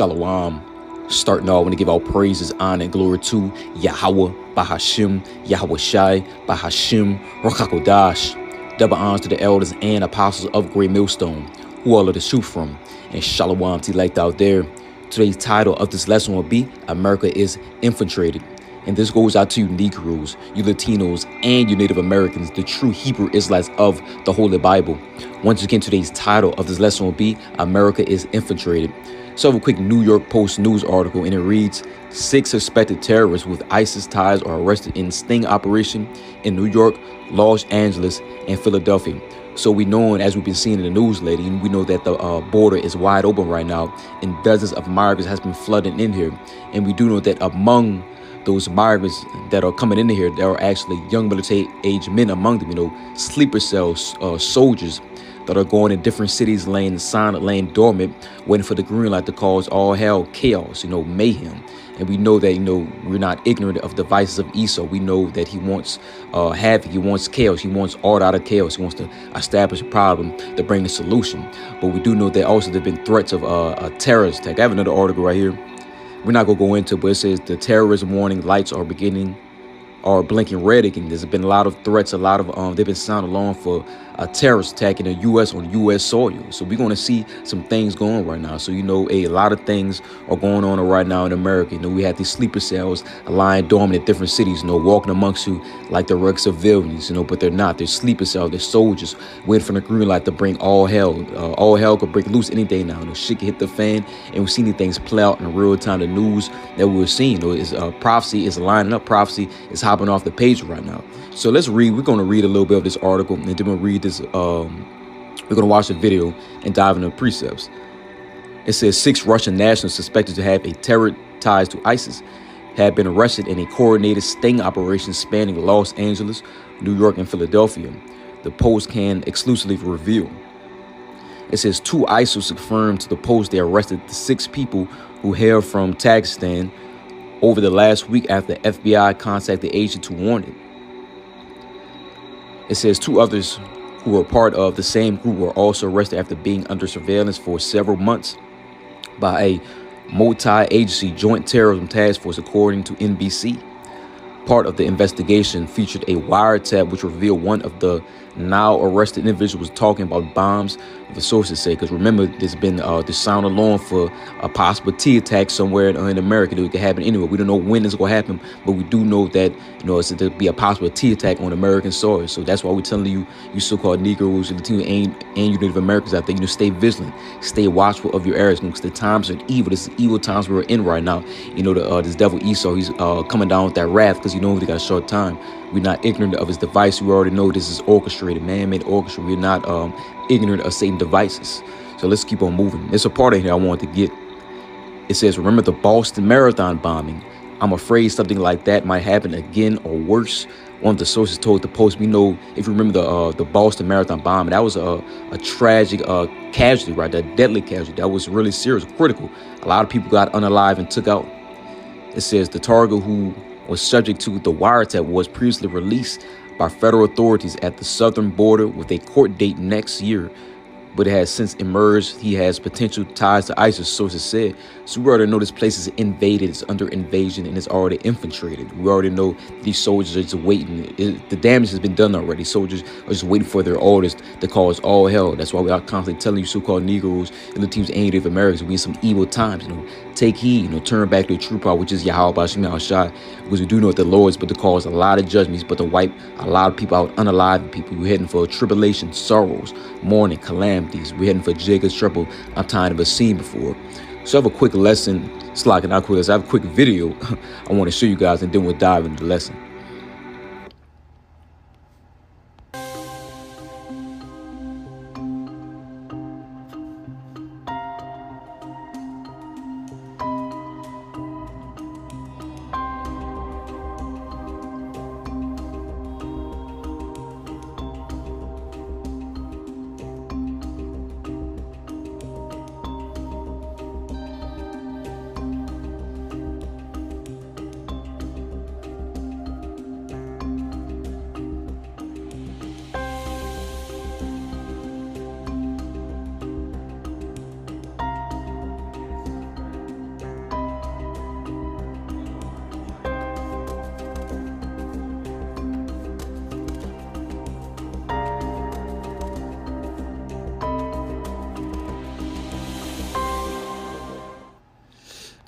Shalom. Starting off, I want to give all praises, honor, and glory to Yahweh, Bahashim, Yahweh Shai, Bahashim, Rochakodash. Double honors to the elders and apostles of Great Millstone, who all are the shoot from. And Shalom to elect out there. Today's title of this lesson will be America is Infiltrated. And this goes out to you Negroes, you Latinos, and you Native Americans, the true Hebrew Israelites of the Holy Bible. Once again, today's title of this lesson will be America is Infiltrated. So I have a quick New York Post news article, and it reads, 6 suspected terrorists with ISIS ties are arrested in sting operation in New York, Los Angeles, and Philadelphia. So we know, and as we've been seeing in the news lately, we know that the border is wide open right now, and dozens of migrants has been flooding in here. And we do know that among those migrants that are coming in here, there are actually young military-age men among them, sleeper cells, soldiers that are going in different cities, laying silent, laying dormant, waiting for the green light to cause all hell, chaos, mayhem. And we know that, we're not ignorant of the vices of Esau. We know that he wants havoc, he wants chaos, he wants order out of chaos, he wants to establish a problem to bring a solution. But we do know that also there have been threats of a terrorist attack. I have another article right here. We're not going to go into it, but it says the terrorism warning lights are blinking red again. There's been a lot of threats, they've been sounding alarm for a terrorist attack in the U.S. on U.S. soil. So we're going to see some things going on right now. So, a lot of things are going on right now in America. We have these sleeper cells lying dormant in different cities, walking amongst you like the regular civilians, but they're not. They're sleeper cells. They're soldiers waiting for the green light to bring all hell. All hell could break loose any day now. Shit can hit the fan, and we've seen these things play out in real time. The news that we're seeing, is prophecy is lining up. Prophecy is hopping off the page right now. So let's read. We're going to read a little bit of this article, and then we'll read this. We're going to watch the video and dive into the precepts. It says 6 Russian nationals suspected to have a terror ties to ISIS have been arrested in a coordinated sting operation spanning Los Angeles, New York, and Philadelphia. The Post can exclusively reveal. It says 2 ISIS confirmed to the Post they arrested the 6 people who hailed from Tajikistan over the last week after the FBI contacted the agent to warn it. It says 2 others who were part of the same group were also arrested after being under surveillance for several months by a multi-agency joint terrorism task force, according to NBC. Part of the investigation featured a wiretap which revealed one of the now arrested individuals talking about bombs, the sources say. Because remember, there's been this sound alarm for a possible T attack somewhere in America. It could happen anywhere. We don't know when it's going to happen, but we do know that it's to be a possible T attack on American soil. So that's why we're telling you, you so-called Negroes, Latino, and you Native Americans out there, stay vigilant, stay watchful of your areas, because the times are evil. This is evil times we're in right now. This devil Esau, he's coming down with that wrath because he got a short time. We're not ignorant of his device. We already know this is orchestrated, man-made orchestra. We're not ignorant of Satan's devices. So let's keep on moving. There's a part in here I wanted to get. It says, remember the Boston Marathon bombing? I'm afraid something like that might happen again or worse. One of the sources told the Post, we know, if you remember the Boston Marathon bombing, that was a tragic casualty, right? That deadly casualty. That was really serious, critical. A lot of people got unalive and took out. It says the target who was subject to the wiretap was previously released by federal authorities at the southern border with a court date next year, but it has since emerged he has potential ties to ISIS, sources said. So we already know this place is invaded, it's under invasion, and it's already infiltrated. We already know these soldiers are just waiting. The damage has been done already. Soldiers are just waiting for their orders to cause all hell. That's why we are constantly telling you so-called Negroes and Latinos and Native Americans, we in some evil times. Take heed, turn back to the true power, which is Yahweh Bashim Al-Shai, because we do know that the Lord is but to cause a lot of judgments, but to wipe a lot of people out, unalive people. We're heading for tribulation, sorrows, mourning, calamities. We're heading for Jacob's trouble I'm tired of a seen before. So I have a quick lesson, slacking out quick. I have a quick video I want to show you guys, and then we'll dive into the lesson.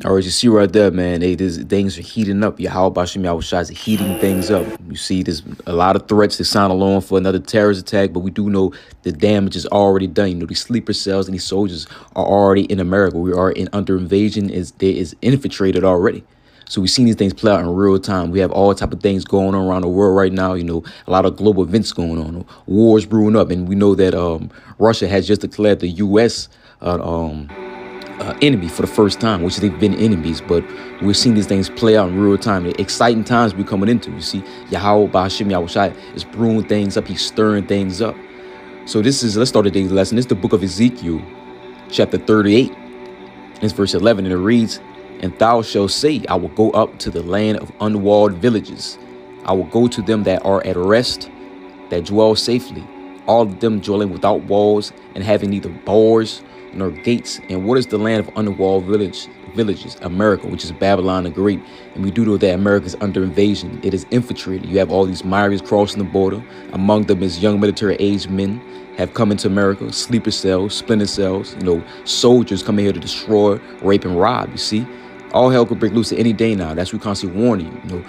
All right, you see right there, man. Things are heating up. Yahweh Bashim Yahushua is heating things up. You see, there's a lot of threats to sound alarm for another terrorist attack, but we do know the damage is already done. You know, these sleeper cells and these soldiers are already in America. We are under invasion. There is infiltrated already. So we've seen these things play out in real time. We have all type of things going on around the world right now. You know, a lot of global events going on, wars brewing up, and we know that Russia has just declared the U.S. Enemy for the first time, which they've been enemies, but we're seeing these things play out in real time. The exciting times we're coming into. You see, Yahweh Ba'Hashem Yahushai is brewing things up. He's stirring things up. So let's start today's lesson. This is the book of Ezekiel, chapter 38. It's verse 11, and it reads, "And thou shalt say, I will go up to the land of unwalled villages. I will go to them that are at rest, that dwell safely, all of them dwelling without walls and having neither bars nor gates." And what is the land of unwalled villages? America, which is Babylon the Great. And we do know that America is under invasion. It is infiltrated. You have all these migrants crossing the border. Among them is young military-aged men have come into America, sleeper cells, splinter cells, soldiers coming here to destroy, rape, and rob. You see, all hell could break loose at any day now. That's what we constantly warning you.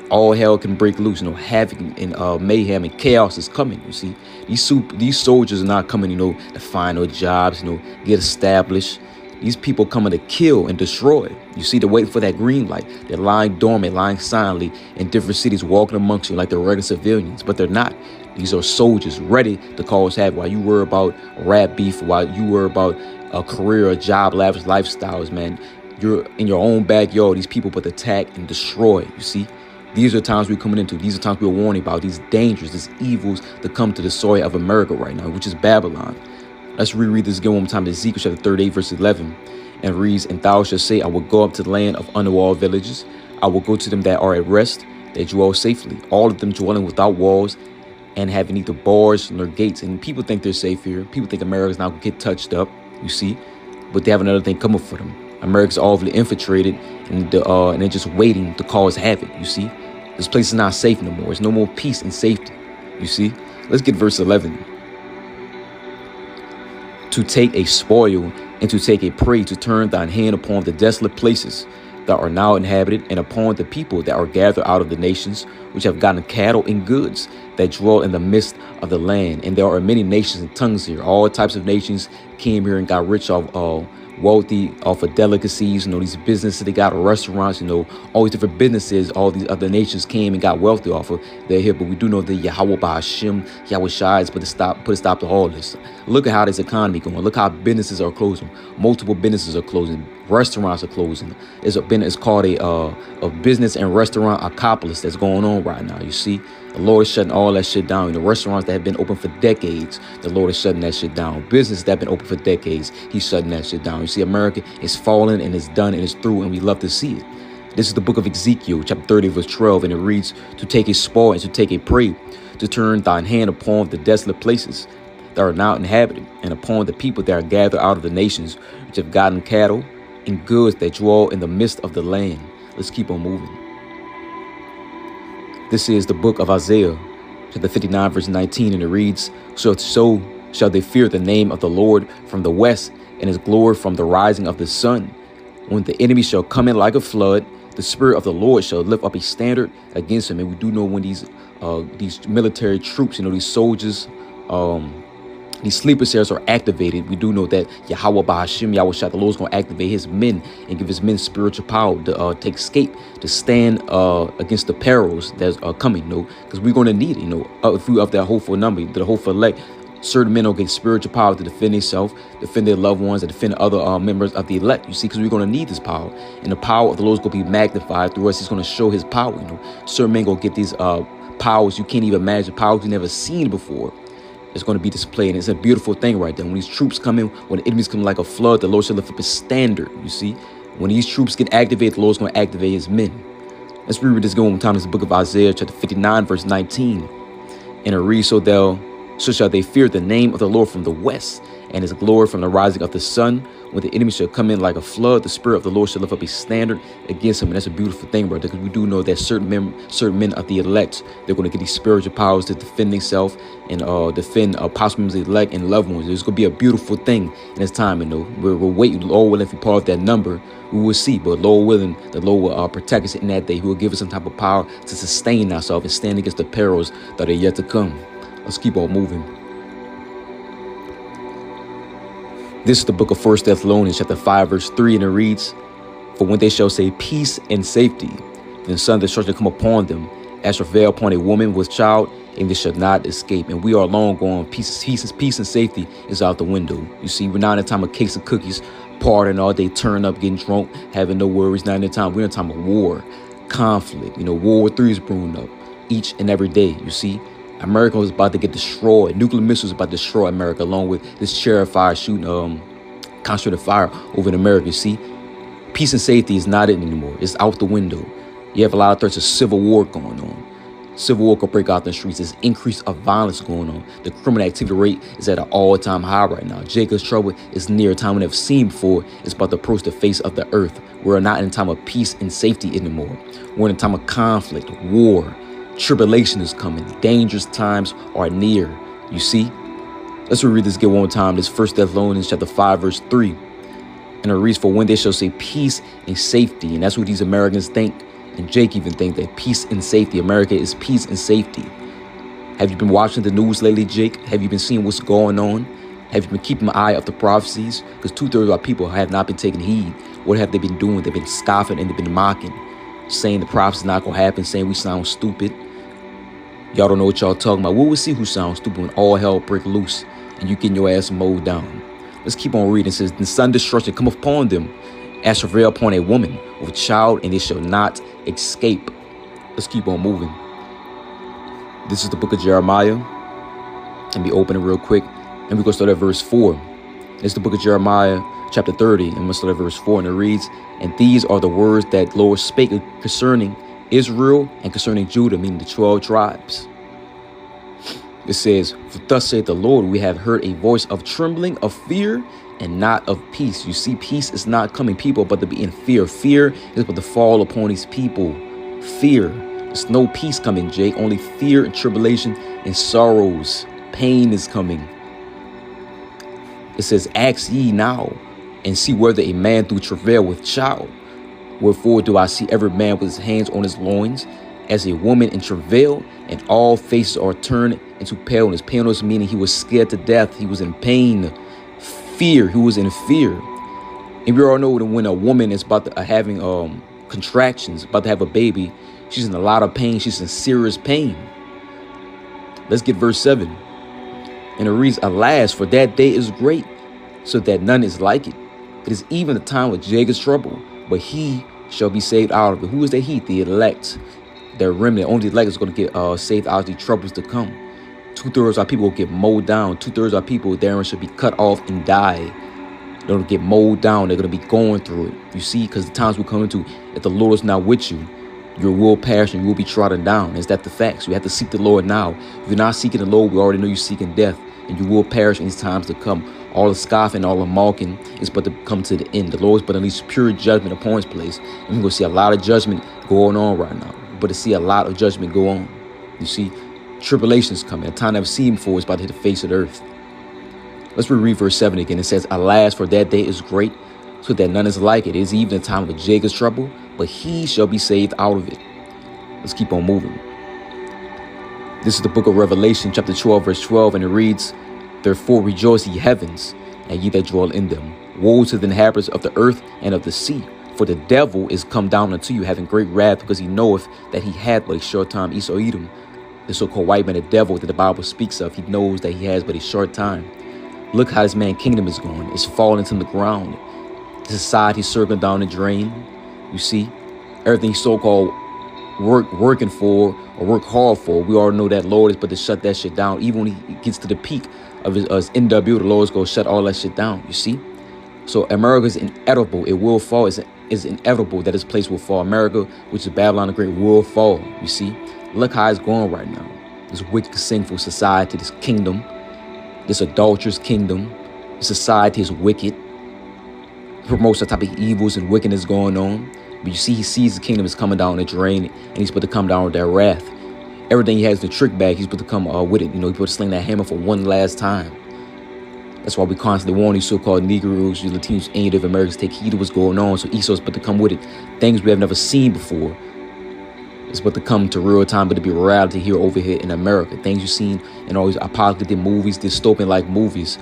All hell can break loose. Havoc and mayhem and chaos is coming. You see, these soldiers are not coming, to find no jobs, get established. These people coming to kill and destroy. You see, they're waiting for that green light. They're lying dormant, lying silently in different cities, walking amongst you like they're regular civilians, but they're not. These are soldiers ready to cause havoc. While you worry about rap beef, while you worry about a career, a job, lavish lifestyles, man, you're in your own backyard. These people but attack and destroy. You see. These are times we're coming into. These are times we're warning about these dangers, these evils that come to the soil of America right now, which is Babylon. Let's reread this again one more time. Ezekiel chapter 38, verse 11. And reads, "And thou shalt say, I will go up to the land of unwalled villages. I will go to them that are at rest, that dwell safely, all of them dwelling without walls and having neither bars nor gates." And people think they're safe here. People think America's not going to get touched up, you see. But they have another thing coming for them. America's already infiltrated, and they're just waiting to cause havoc, you see. This place is not safe no more. There's no more peace and safety. You see? Let's get verse 11. "To take a spoil and to take a prey, to turn thine hand upon the desolate places that are now inhabited, and upon the people that are gathered out of the nations, which have gotten cattle and goods, that dwell in the midst of the land." And there are many nations and tongues here. All types of nations came here and got rich off wealthy off of delicacies, these businesses, they got restaurants, all these different businesses, all these other nations came and got wealthy off of. They're here, but we do know that Yahweh Ba'Hashem Yahushua is put a stop to all this. Look at how this economy going. Look how businesses are closing. Multiple businesses are closing. Restaurants are closing. It's called a business and restaurant apocalypse that's going on right now. You see, the Lord is shutting all that shit down. The restaurants that have been open for decades, the Lord is shutting that shit down. Business that have been open for decades, He's shutting that shit down. You see, America is falling and it's done and it's through, and we love to see it. This is the book of Ezekiel, chapter 30, verse 12, and it reads, "To take a spoil and to take a prey, to turn thine hand upon the desolate places that are now inhabited, and upon the people that are gathered out of the nations, which have gotten cattle and goods, that dwell in the midst of the land." Let's keep on moving. This is the book of Isaiah, chapter 59, verse 19, and it reads, So shall they fear the name of the Lord from the west, and His glory from the rising of the sun. When the enemy shall come in like a flood, the Spirit of the Lord shall lift up a standard against him. And we do know when these military troops, these soldiers, these sleeper cells are activated, we do know that Yahweh Ba'Hashem Yahushua, the Lord, is going to activate His men and give His men spiritual power to take escape, to stand against the perils that are coming, because we're going to need it, if we of that hopeful number, the hopeful elect. Certain men will get spiritual power to defend themselves, defend their loved ones, and defend other members of the elect, you see, because we're going to need this power. And the power of the Lord is going to be magnified through us. He's going to show His power, Certain men going to get these powers you can't even imagine, powers you've never seen before. It's going to be displayed, and it's a beautiful thing right there. When these troops come in, when the enemies come like a flood, the Lord shall lift up His standard, you see. When these troops get activated, the Lord's going to activate His men. Let's reread this again one more time. This is the book of Isaiah, chapter 59, verse 19. And it reads, So shall they fear the name of the Lord from the west, and his glory from the rising of the sun. When the enemy shall come in like a flood, the Spirit of the Lord shall lift up a standard against him. And that's a beautiful thing, brother, because we do know that certain men of the elect, they're going to get these spiritual powers to defend themselves and defend possible members of the elect and loved ones. It's going to be a beautiful thing in this time. And we're waiting, Lord willing, if we part of that number, we will see. But Lord willing, the Lord will protect us in that day. He will give us some type of power to sustain ourselves and stand against the perils that are yet to come. Let's keep on moving. This is the book of 1 Thessalonians chapter 5 verse 3, and it reads, For when they shall say peace and safety, then sudden destruction come upon them, as travail upon a woman with child, and they shall not escape. And we are long gone. Peace and safety is out the window. You see, we're not in a time of cakes and cookies, partying all day, turning up, getting drunk, having no worries. Not in a time. We're in a time of war, conflict. World War III is brewing up each and every day. You see, America is about to get destroyed. Nuclear missiles about to destroy America, along with this chariot fire shooting concentrated fire over in America. You see, peace and safety is not it anymore. It's out the window. You have a lot of threats of civil war going on. Civil war could break out in the streets. There's increase of violence going on. The criminal activity rate is at an all-time high right now. Jacob's trouble is near a time we never seen before. It's about to approach the face of the earth. We're not in a time of peace and safety anymore. We're in a time of conflict, war. Tribulation is coming. Dangerous times are near. You see? Let's read this again one more time. This 1 Thessalonians chapter 5 verse 3. And it reads, For when they shall say peace and safety. And that's what these Americans think. And Jake even think that peace and safety. America is peace and safety. Have you been watching the news lately, Jake? Have you been seeing what's going on? Have you been keeping an eye up the prophecies? Because 2/3 of our people have not been taking heed. What have they been doing? They've been scoffing and they've been mocking. Saying the prophecy's not going to happen. Saying we sound stupid. Y'all don't know what y'all talking about. We'll see who sounds stupid when all hell break loose and you getting your ass mowed down. Let's keep on reading. It says, The sudden destruction come upon them, as travail upon a woman with a child, and they shall not escape. Let's keep on moving. This is the book of Jeremiah. And be opening real quick. And we're going to start at verse 4. It's the book of Jeremiah, chapter 30. And we'll start at verse 4. And it reads, And these are the words that the Lord spake concerning Israel and concerning Judah, meaning the 12 tribes. It says, For thus saith the Lord, we have heard a voice of trembling, of fear, and not of peace. You see, peace is not coming. People are about to be in fear. Fear is about to fall upon these people. Fear. There's no peace coming, Jake. Only fear and tribulation and sorrows. Pain is coming. It says, Ask ye now, and see whether a man do travail with child. Wherefore do I see every man with his hands on his loins, as a woman in travail, and all faces are turned into paleness. Paleness meaning he was scared to death. He was in pain. Fear. He was in fear. And we all know that when a woman is about to having contractions, about to have a baby, she's in a lot of pain. She's in serious pain. Let's get verse 7. And it reads, Alas, for that day is great, so that none is like it. It is even the time of Jacob's trouble, but he shall be saved out of it. Who is the he? The elect. The remnant. Only the elect is going to get saved out of the troubles to come. 2/3 of our people will get mowed down. 2/3 of our people, therein should be cut off and die. They're going to get mowed down. They're going to be going through it. You see, because the times we're coming to, if the Lord is not with you, your will perish and you will be trodden down. Is that the facts? You have to seek the Lord now. If you're not seeking the Lord, we already know you're seeking death, and you will perish in these times to come. All the scoffing, all the mocking is but to come to the end. The Lord is but at least pure judgment upon his place. And we're going to see a lot of judgment going on right now. But to see a lot of judgment go on. You see, tribulation is coming. A time never seen before is about to hit the face of the earth. Let's reread verse 7 again. It says, Alas, for that day is great, so that none is like it. It is even the time of Jacob's trouble, but he shall be saved out of it. Let's keep on moving. This is the book of Revelation, chapter 12, verse 12, and it reads, Therefore rejoice, ye heavens, and ye that dwell in them. Woe to the inhabitants of the earth and of the sea, for the devil is come down unto you, having great wrath, because he knoweth that he had but a short time. Esau Edom, the so-called white man, the devil that the Bible speaks of, he knows that he has but a short time. Look how this man's kingdom is going. It's falling to the ground. The society circling down the drain. You see, everything so-called working for or work hard for, we all know that Lord is but to shut that shit down. Even when he gets to the peak of his NW, the Lord's going to shut all that shit down. You see? So America is inevitable. It will fall. It's inevitable that this place will fall. America, which is Babylon the Great, will fall. You see? Look how it's going right now. this wicked, sinful society, this kingdom, this adulterous kingdom, this society is wicked. He promotes the type of evils and wickedness going on. But you see, he sees the kingdom is coming down and drain, and he's supposed to come down with that wrath. Everything he has in the trick bag, he's supposed to come with it. He's supposed to sling that hammer for one last time. That's why we constantly warn these so-called Negroes, you Latinos, and Native Americans, take heed of what's going on. So Esau's supposed to come with it. Things we have never seen before. It's supposed to come to real time, but to be reality here over here in America. Things you've seen in all these apocalyptic movies, dystopian-like movies.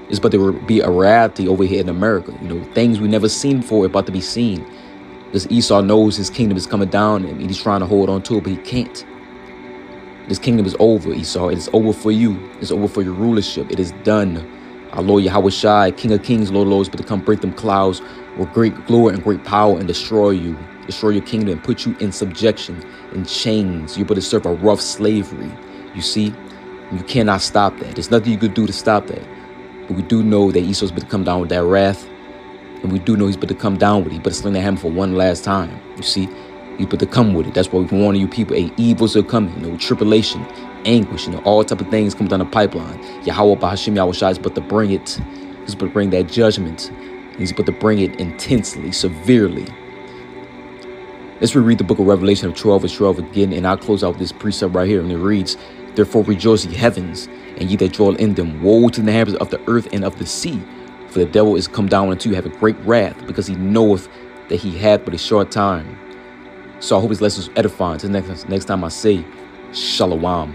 It's about to be a reality over here in America. Things we never seen before are about to be seen. Because Esau knows his kingdom is coming down and he's trying to hold on to it, but he can't. This kingdom is over, Esau. It is over for you. It's over for your rulership. It is done. Our Lord Yahweh Shai, King of Kings, Lord of Lords, but to come break them clouds with great glory and great power and destroy you. Destroy your kingdom and put you in subjection, in chains. You're about to serve a rough slavery. You see? You cannot stop that. There's nothing you could do to stop that. But we do know that Esau's about to come down with that wrath. And we do know he's about to come down with it. He's about to sling that hammer for one last time. You see? He's about to come with it. That's why we're warning you people. Evils are coming. Tribulation, anguish, all type of things come down the pipeline. Yahweh Bahashim Yahweh Shai is about to bring it. He's about to bring that judgment. He's about to bring it intensely, severely. Let's reread the book of Revelation of 12 and 12 again, and I'll close out with this precept right here, and it reads, "Therefore rejoice, ye heavens, and ye that dwell in them. Woe to the inhabitants of the earth and of the sea, for the devil is come down unto you, having great wrath, because he knoweth that he hath but a short time." So I hope his lesson is edifying. Till next time I say, Shalom.